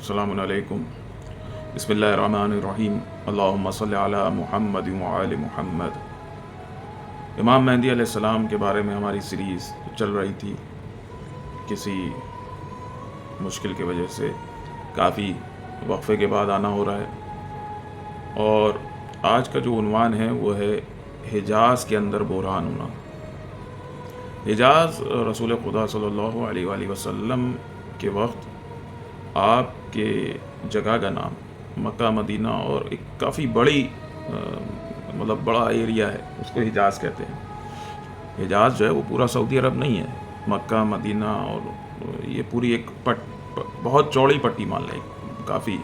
السلام علیکم. بسم اللہ الرحمن الرحیم. اللہم صلی علی محمد وعلی محمد. امام مہدی علیہ السلام کے بارے میں ہماری سیریز چل رہی تھی. کسی مشکل کی وجہ سے کافی وقفے کے بعد آنا ہو رہا ہے، اور آج کا جو عنوان ہے وہ ہے حجاز کے اندر بحران ہونا. حجاز رسول خدا صلی اللہ علیہ وآلہ وسلم کے وقت آپ کے جگہ کا نام مکہ مدینہ اور ایک کافی بڑی بڑا ایریا ہے، اس کو حجاز کہتے ہیں. حجاز جو ہے وہ پورا سعودی عرب نہیں ہے. مکہ مدینہ اور یہ پوری ایک بہت چوڑی پٹی مان لیں کافی،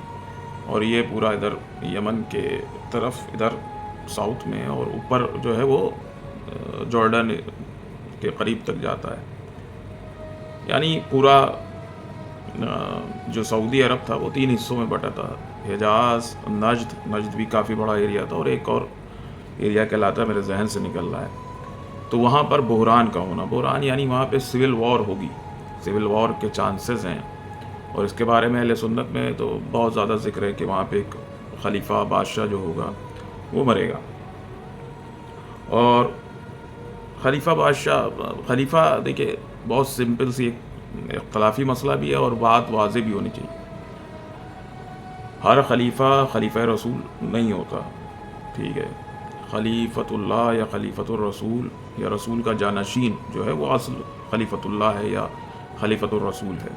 اور یہ پورا ادھر یمن کے طرف ادھر ساؤتھ میں، اور اوپر جو ہے وہ جارڈن کے قریب تک جاتا ہے. یعنی پورا جو سعودی عرب تھا وہ 3 حصوں میں بٹا تھا. حجاز، نجد بھی کافی بڑا ایریا تھا، اور ایک اور ایریا کہلاتا ہے، میرے ذہن سے نکل رہا ہے. تو وہاں پر بحران کا ہونا، بحران یعنی وہاں پہ سول وار ہوگی، سول وار کے چانسز ہیں. اور اس کے بارے میں اہل سنت میں تو بہت زیادہ ذکر ہے کہ وہاں پہ ایک خلیفہ بادشاہ جو ہوگا وہ مرے گا. اور خلیفہ دیکھیں بہت سمپل سی ایک اختلافی مسئلہ بھی ہے، اور بات واضح بھی ہونی چاہیے. ہر خلیفہ رسول نہیں ہوتا، ٹھیک ہے. خلیفۃ اللہ یا خلیفۃ الرسول یا رسول کا جانشین جو ہے وہ اصل خلیفۃ اللہ ہے یا خلیفۃ الرسول ہے.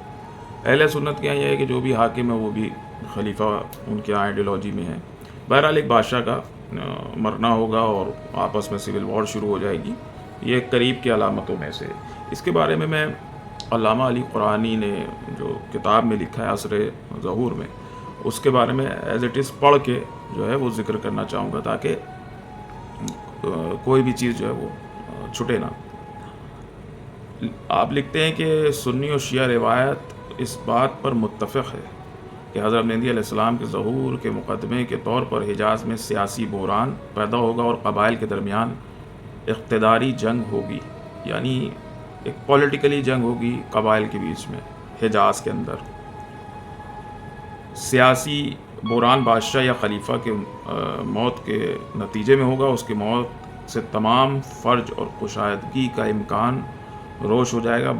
اہل سنت کے یہاں یہ ہے کہ جو بھی حاکم ہے وہ بھی خلیفہ ان کے آئیڈیالوجی میں ہے. بہرحال ایک بادشاہ کا مرنا ہوگا اور آپس میں سول وار شروع ہو جائے گی. یہ قریب کی علامتوں میں سے. اس کے بارے میں علامہ علی قرآنی نے جو کتاب میں لکھا ہے عصر ظہور میں، اس کے بارے میں ایز اٹ از پڑھ کے جو ہے وہ ذکر کرنا چاہوں گا تاکہ کوئی بھی چیز جو ہے وہ چھٹے نہ. آپ لکھتے ہیں کہ سنی و شیعہ روایت اس بات پر متفق ہے کہ حضرت مہدی علیہ السلام کے ظہور کے مقدمے کے طور پر حجاز میں سیاسی بحران پیدا ہوگا اور قبائل کے درمیان اقتداری جنگ ہوگی. یعنی ایک پولیٹیکلی جنگ ہوگی قبائل کے بیچ میں. حجاز کے اندر سیاسی بحران بادشاہ یا خلیفہ کے موت کے نتیجے میں ہوگا. اس کی موت سے تمام فرج اور کشادگی کا امکان روش ہو جائے گا.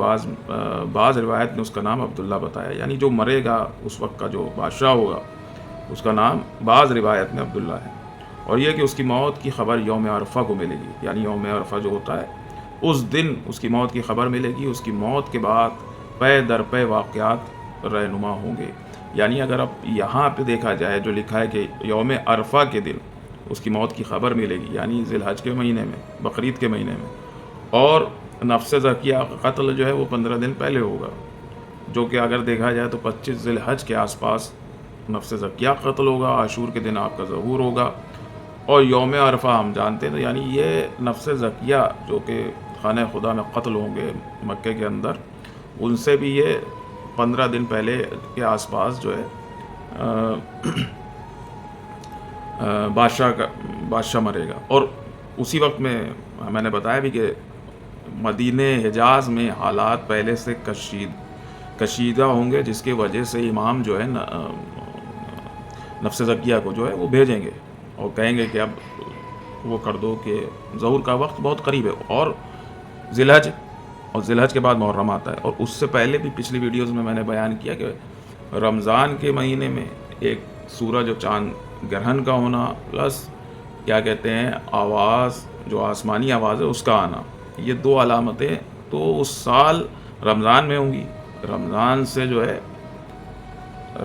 بعض روایت نے اس کا نام عبداللہ بتایا، یعنی جو مرے گا اس وقت کا جو بادشاہ ہوگا اس کا نام بعض روایت میں عبداللہ ہے. اور یہ کہ اس کی موت کی خبر یوم عرفہ کو ملے گی. یعنی یوم عرفہ جو ہوتا ہے اس دن اس کی موت کی خبر ملے گی. اس کی موت کے بعد پے در پے واقعات رہنما ہوں گے. یعنی اگر اب یہاں پہ دیکھا جائے جو لکھا ہے کہ یوم عرفہ کے دن اس کی موت کی خبر ملے گی، یعنی ذی الحج کے مہینے میں، بقرعید کے مہینے میں. اور نفس زکیہ کا قتل جو ہے وہ 15 دن پہلے ہوگا، جو کہ اگر دیکھا جائے تو 25 ذی الحج کے آس پاس نفس زکیہ قتل ہوگا. عاشور کے دن آپ کا ظہور ہوگا، اور یوم عرفہ ہم جانتے ہیں. تو یعنی یہ نفس زکیہ جو کہ خانہ خدا میں قتل ہوں گے مکے کے اندر، ان سے بھی یہ 15 دن پہلے کے آس پاس جو ہے بادشاہ مرے گا. اور اسی وقت میں نے بتایا بھی کہ مدینہ حجاز میں حالات پہلے سے کشیدہ ہوں گے، جس کی وجہ سے امام جو ہے نفس زکیہ کو جو ہے وہ بھیجیں گے اور کہیں گے کہ اب وہ کر دو کہ ظہور کا وقت بہت قریب ہے. اور ذی الحج کے بعد محرم آتا ہے. اور اس سے پہلے بھی پچھلی ویڈیوز میں نے بیان کیا کہ رمضان کے مہینے میں ایک سورج اور چاند گرہن کا ہونا، پلس کیا کہتے ہیں آواز، جو آسمانی آواز ہے اس کا آنا، یہ 2 علامتیں تو اس سال رمضان میں ہوں گی. رمضان سے جو ہے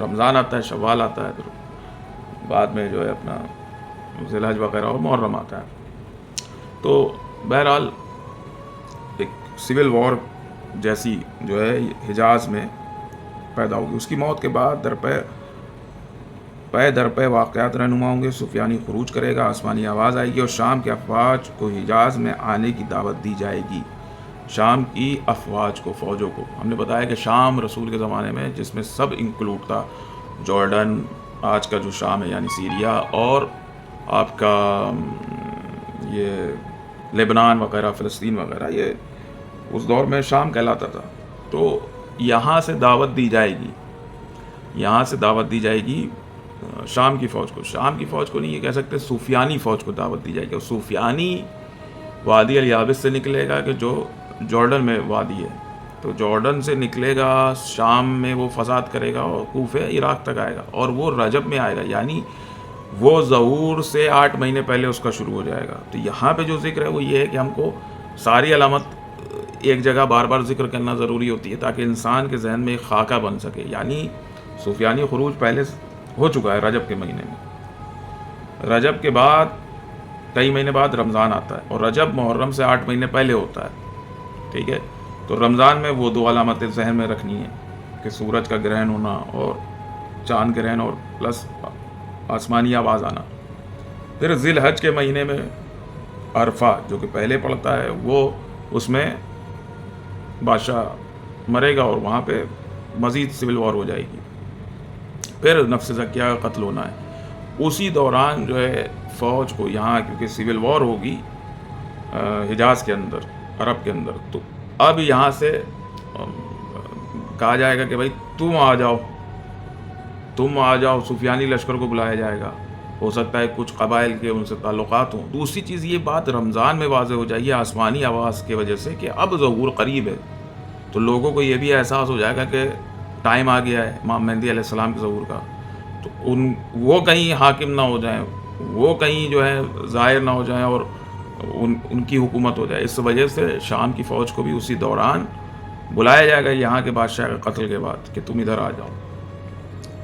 رمضان آتا ہے، شوال آتا ہے، پھر بعد میں جو ہے اپنا ذی الحج وغیرہ اور محرم آتا ہے. تو بہرحال ایک سول وار جیسی جو ہے حجاز میں پیدا ہوگی. اس کی موت کے بعد پے در پے واقعات رہنما ہوں گے. سفیانی خروج کرے گا، آسمانی آواز آئے گی، اور شام کے افواج کو حجاز میں آنے کی دعوت دی جائے گی. شام کی افواج کو، فوجوں کو. ہم نے بتایا کہ شام رسول کے زمانے میں جس میں سب انکلوڈ تھا، جارڈن، آج کا جو شام ہے یعنی سیریا، اور آپ کا یہ لبنان وغیرہ، فلسطین وغیرہ، یہ اس دور میں شام کہلاتا تھا. تو یہاں سے دعوت دی جائے گی یہاں سے دعوت دی جائے گی شام کی فوج کو. شام کی فوج کو نہیں، یہ کہہ سکتے سفیانی فوج کو دعوت دی جائے گی. اور سفیانی وادی الیابس سے نکلے گا کہ جو جارڈن میں وادی ہے، تو جارڈن سے نکلے گا، شام میں وہ فساد کرے گا اور کوفے عراق تک آئے گا، اور وہ رجب میں آئے گا، یعنی وہ ظہور سے 8 مہینے پہلے اس کا شروع ہو جائے گا. تو یہاں پہ جو ذکر ہے وہ یہ ہے کہ ہم کو ساری علامت ایک جگہ بار بار ذکر کرنا ضروری ہوتی ہے تاکہ انسان کے ذہن میں ایک خاکہ بن سکے. یعنی سفیانی خروج پہلے ہو چکا ہے رجب کے مہینے میں. رجب کے بعد کئی مہینے بعد رمضان آتا ہے، اور رجب محرم سے 8 مہینے پہلے ہوتا ہے. ٹھیک ہے، تو رمضان میں وہ 2 علامتیں ذہن میں رکھنی ہیں کہ سورج کا گرہن ہونا اور چاند گرہن، اور پلس آسمانی آواز آنا. پھر ذی الحج کے مہینے میں عرفہ جو کہ پہلے پڑتا ہے، وہ اس میں بادشاہ مرے گا اور وہاں پہ مزید سول وار ہو جائے گی. پھر نفس زکیہ کا قتل ہونا ہے. اسی دوران جو ہے فوج کو یہاں، کیونکہ سول وار ہوگی حجاز کے اندر، عرب کے اندر، تو اب یہاں سے کہا جائے گا کہ بھائی تم آ جاؤ. سفیانی لشکر کو بلایا جائے گا. ہو سکتا ہے کچھ قبائل کے ان سے تعلقات ہوں. دوسری چیز یہ بات رمضان میں واضح ہو جائے گی آسمانی آواز کی وجہ سے کہ اب ظہور قریب ہے، تو لوگوں کو یہ بھی احساس ہو جائے گا کہ ٹائم آ گیا ہے امام مہدی علیہ السلام کے ظہور کا. تو وہ کہیں حاکم نہ ہو جائیں، وہ کہیں جو ہے ظاہر نہ ہو جائیں اور ان کی حکومت ہو جائے. اس وجہ سے شام کی فوج کو بھی اسی دوران بلایا جائے گا یہاں کے بادشاہ کے قتل کے بعد کہ تم ادھر آ جاؤ.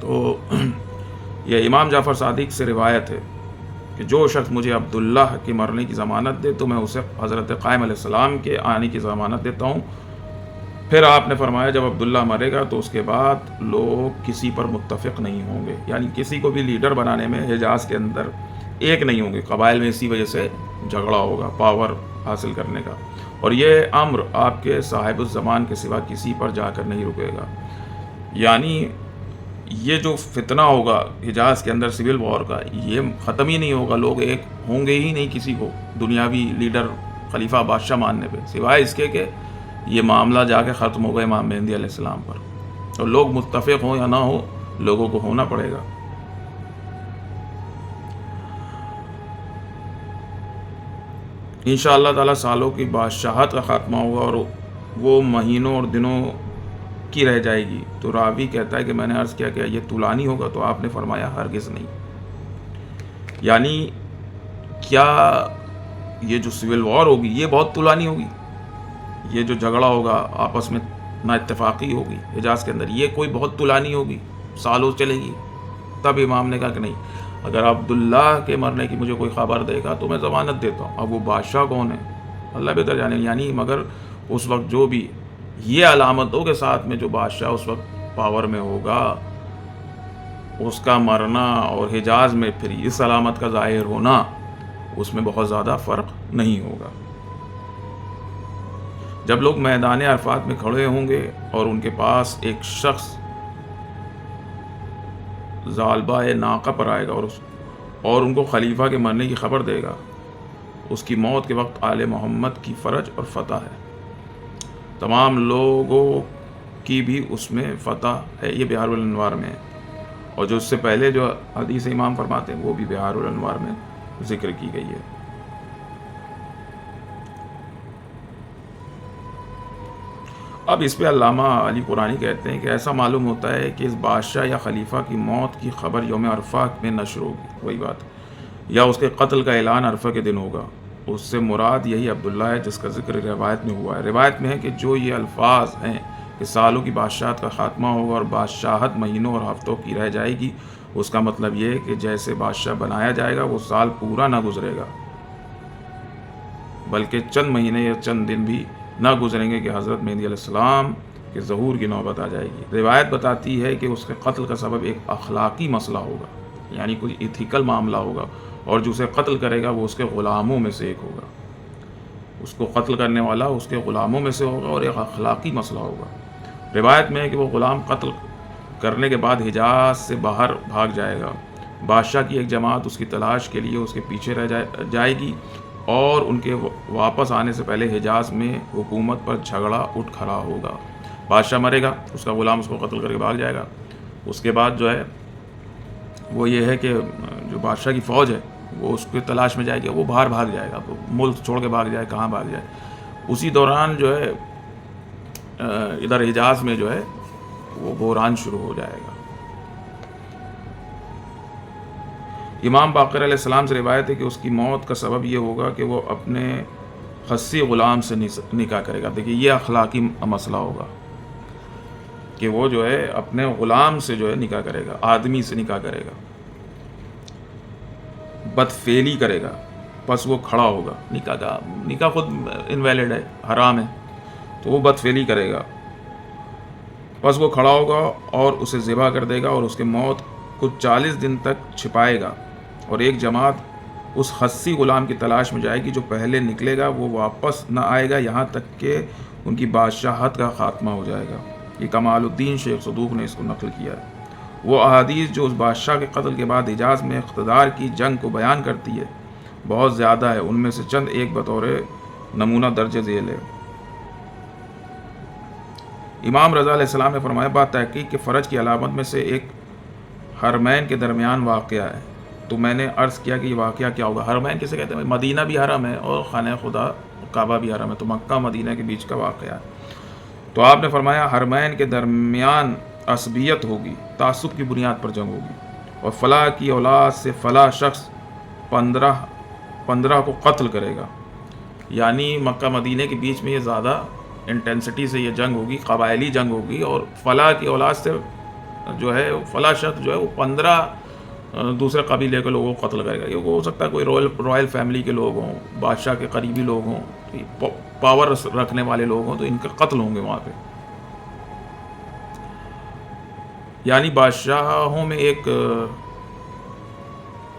تو یہ امام جعفر صادق سے روایت ہے کہ جو شخص مجھے عبداللہ کے مرنے کی ضمانت دے تو میں اسے حضرت قائم علیہ السلام کے آنے کی ضمانت دیتا ہوں. پھر آپ نے فرمایا جب عبداللہ مرے گا تو اس کے بعد لوگ کسی پر متفق نہیں ہوں گے، یعنی کسی کو بھی لیڈر بنانے میں حجاز کے اندر ایک نہیں ہوں گے. قبائل میں اسی وجہ سے جھگڑا ہوگا پاور حاصل کرنے کا، اور یہ امر آپ کے صاحب الزمان کے سوا کسی پر جا کر نہیں رکے گا. یعنی یہ جو فتنہ ہوگا حجاز کے اندر سول وار کا، یہ ختم ہی نہیں ہوگا. لوگ ایک ہوں گے ہی نہیں کسی کو دنیاوی لیڈر خلیفہ بادشاہ ماننے پہ، سوائے اس کے کہ یہ معاملہ جا کے ختم ہوگا امام مہدی علیہ السلام پر. اور لوگ متفق ہوں یا نہ ہو، لوگوں کو ہونا پڑے گا. انشاءاللہ تعالیٰ سالوں کی بادشاہت کا خاتمہ ہوگا اور وہ مہینوں اور دنوں کی رہ جائے گی. تو راوی کہتا ہے کہ میں نے عرض کیا کہ یہ طولانی ہوگا، تو آپ نے فرمایا ہرگز نہیں. یعنی کیا یہ جو سول وار ہوگی یہ بہت طولانی ہوگی؟ یہ جو جھگڑا ہوگا آپس میں نا اتفاقی ہوگی حجاز کے اندر، یہ کوئی بہت طولانی ہوگی، سالوں چلے گی؟ تب امام نے کہا کہ نہیں، اگر عبداللہ کے مرنے کی مجھے کوئی خبر دے گا تو میں ضمانت دیتا ہوں. اب وہ بادشاہ کون ہے اللہ بہتر جانے. یعنی مگر اس وقت جو بھی یہ علامتوں کے ساتھ میں جو بادشاہ اس وقت پاور میں ہوگا، اس کا مرنا اور حجاز میں پھر اس علامت کا ظاہر ہونا، اس میں بہت زیادہ فرق نہیں ہوگا. جب لوگ میدان عرفات میں کھڑے ہوں گے اور ان کے پاس ایک شخص ذالبہ ناقہ پر آئے گا اور ان کو خلیفہ کے مرنے کی خبر دے گا، اس کی موت کے وقت آل محمد کی فرج اور فتح ہے، تمام لوگوں کی بھی اس میں فتح ہے. یہ بحار الانوار میں ہے، اور جو اس سے پہلے جو حدیث امام فرماتے ہیں وہ بھی بحار الانوار میں ذکر کی گئی ہے. اب اس پہ علامہ علی قرآنی کہتے ہیں کہ ایسا معلوم ہوتا ہے کہ اس بادشاہ یا خلیفہ کی موت کی خبر یوم عرفہ میں نشر ہوگی، وہی بات، یا اس کے قتل کا اعلان عرفہ کے دن ہوگا. اس سے مراد یہی عبداللہ ہے جس کا ذکر روایت میں ہوا ہے. روایت میں ہے کہ جو یہ الفاظ ہیں کہ سالوں کی بادشاہت کا خاتمہ ہوگا اور بادشاہت مہینوں اور ہفتوں کی رہ جائے گی، اس کا مطلب یہ ہے کہ جیسے بادشاہ بنایا جائے گا وہ سال پورا نہ گزرے گا، بلکہ چند مہینے یا چند دن بھی نہ گزریں گے کہ حضرت مہدی علیہ السلام کے ظہور کی نوبت آ جائے گی. روایت بتاتی ہے کہ اس کے قتل کا سبب ایک اخلاقی مسئلہ ہوگا، یعنی کوئی ایتھیکل معاملہ ہوگا، اور جو اسے قتل کرے گا وہ اس کے غلاموں میں سے ایک ہوگا. اس کو قتل کرنے والا اس کے غلاموں میں سے ہوگا اور ایک اخلاقی مسئلہ ہوگا. روایت میں ہے کہ وہ غلام قتل کرنے کے بعد حجاز سے باہر بھاگ جائے گا. بادشاہ کی ایک جماعت اس کی تلاش کے لیے اس کے پیچھے رہ جائے گی، اور ان کے واپس آنے سے پہلے حجاز میں حکومت پر جھگڑا اٹھ کھڑا ہوگا. بادشاہ مرے گا، اس کا غلام اس کو قتل کر کے بھاگ جائے گا. اس کے بعد جو ہے وہ یہ ہے کہ جو بادشاہ کی فوج ہے وہ اس کی تلاش میں جائے گی، وہ باہر بھاگ جائے گا، ملک چھوڑ کے بھاگ جائے، کہاں بھاگ جائے. اسی دوران جو ہے ادھر حجاز میں جو ہے وہ بحران شروع ہو جائے گا. امام باقر علیہ السلام سے روایت ہے کہ اس کی موت کا سبب یہ ہوگا کہ وہ اپنے خصی غلام سے نکاح کرے گا. دیکھیے یہ اخلاقی مسئلہ ہوگا کہ وہ جو ہے اپنے غلام سے جو ہے نکاح کرے گا، آدمی سے نکاح کرے گا، بدفعلی کرے گا، پس وہ کھڑا ہوگا. نکاح خود انویلڈ ہے، حرام ہے، تو وہ بدفعلی کرے گا، پس وہ کھڑا ہوگا اور اسے ذبح کر دے گا اور اس کے موت کو 40 دن تک چھپائے گا. اور ایک جماعت اس خصی غلام کی تلاش میں جائے گی، جو پہلے نکلے گا وہ واپس نہ آئے گا یہاں تک کہ ان کی بادشاہت کا خاتمہ ہو جائے گا. یہ کمال الدین شیخ صدوق نے اس کو نقل کیا ہے. وہ احادیث جو اس بادشاہ کے قتل کے بعد حجاز میں اقتدار کی جنگ کو بیان کرتی ہے بہت زیادہ ہے. ان میں سے چند ایک بطور نمونہ درج ذیل ہے. امام رضا علیہ السلام نے فرمایا بات تحقیق کہ فرج کی علامت میں سے ایک حرمین کے درمیان واقعہ ہے. تو میں نے عرض کیا کہ یہ واقعہ کیا ہوگا. حرمین کسے کہتے ہیں؟ مدینہ بھی حرم ہے اور خانہ خدا کعبہ بھی حرم ہے، تو مکہ مدینہ کے بیچ کا واقعہ ہے. تو آپ نے فرمایا حرمین کے درمیان عصبیت ہوگی، تعصب کی بنیاد پر جنگ ہوگی، اور فلاں کی اولاد سے فلاں شخص 15 کو قتل کرے گا. یعنی مکہ مدینہ کے بیچ میں یہ زیادہ انٹینسٹی سے یہ جنگ ہوگی، قبائلی جنگ ہوگی، اور فلاں کی اولاد سے جو ہے فلاں شخص جو ہے وہ 15 دوسرے قبیلے کے لوگوں کو قتل کرے گا. یہ ہو سکتا ہے کوئی رائل فیملی کے لوگ ہوں، بادشاہ کے قریبی لوگ ہوں، پاور رکھنے والے لوگ ہوں، تو ان کے قتل ہوں گے وہاں پہ. یعنی بادشاہوں میں ایک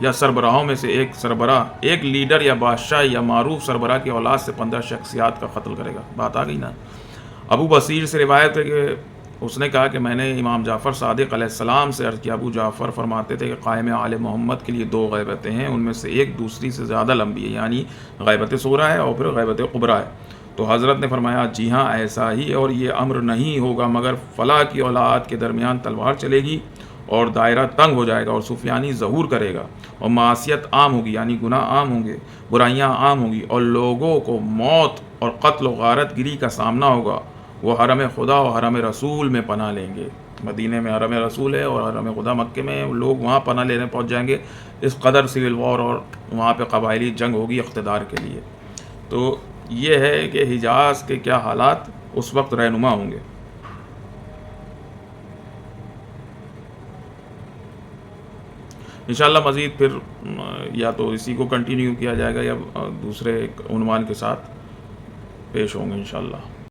یا سربراہوں میں سے ایک سربراہ، ایک لیڈر یا بادشاہ یا معروف سربراہ کی اولاد سے 15 شخصیات کا قتل کرے گا. بات آ گئی نا. ابو بصیر سے روایت ہے کہ اس نے کہا کہ میں نے امام جعفر صادق علیہ السلام سے عرض کیا. ابو جعفر فرماتے تھے کہ قائم آل محمد کے لیے 2 غیبتیں ہیں، ان میں سے ایک دوسری سے زیادہ لمبی ہے، یعنی غیبت صغریٰ ہے اور پھر غیبت کبریٰ ہے. تو حضرت نے فرمایا جی ہاں ایسا ہی، اور یہ امر نہیں ہوگا مگر فلاں کی اولاد کے درمیان تلوار چلے گی اور دائرہ تنگ ہو جائے گا اور سفیانی ظہور کرے گا اور معصیت عام ہوگی، یعنی گناہ عام ہوں گے، برائیاں عام ہوں گی، اور لوگوں کو موت اور قتل و غارت گری کا سامنا ہوگا. وہ حرم خدا اور حرم رسول میں پناہ لیں گے. مدینہ میں حرم رسول ہے اور حرم خدا مکے میں، لوگ وہاں پناہ لینے پہنچ جائیں گے. اس قدر سول وار اور وہاں پہ قبائلی جنگ ہوگی اقتدار کے لیے. تو یہ ہے کہ حجاز کے کیا حالات اس وقت رہنما ہوں گے. انشاءاللہ مزید پھر یا تو اسی کو کنٹینیو کیا جائے گا یا دوسرے ایک عنوان کے ساتھ پیش ہوں گے انشاءاللہ.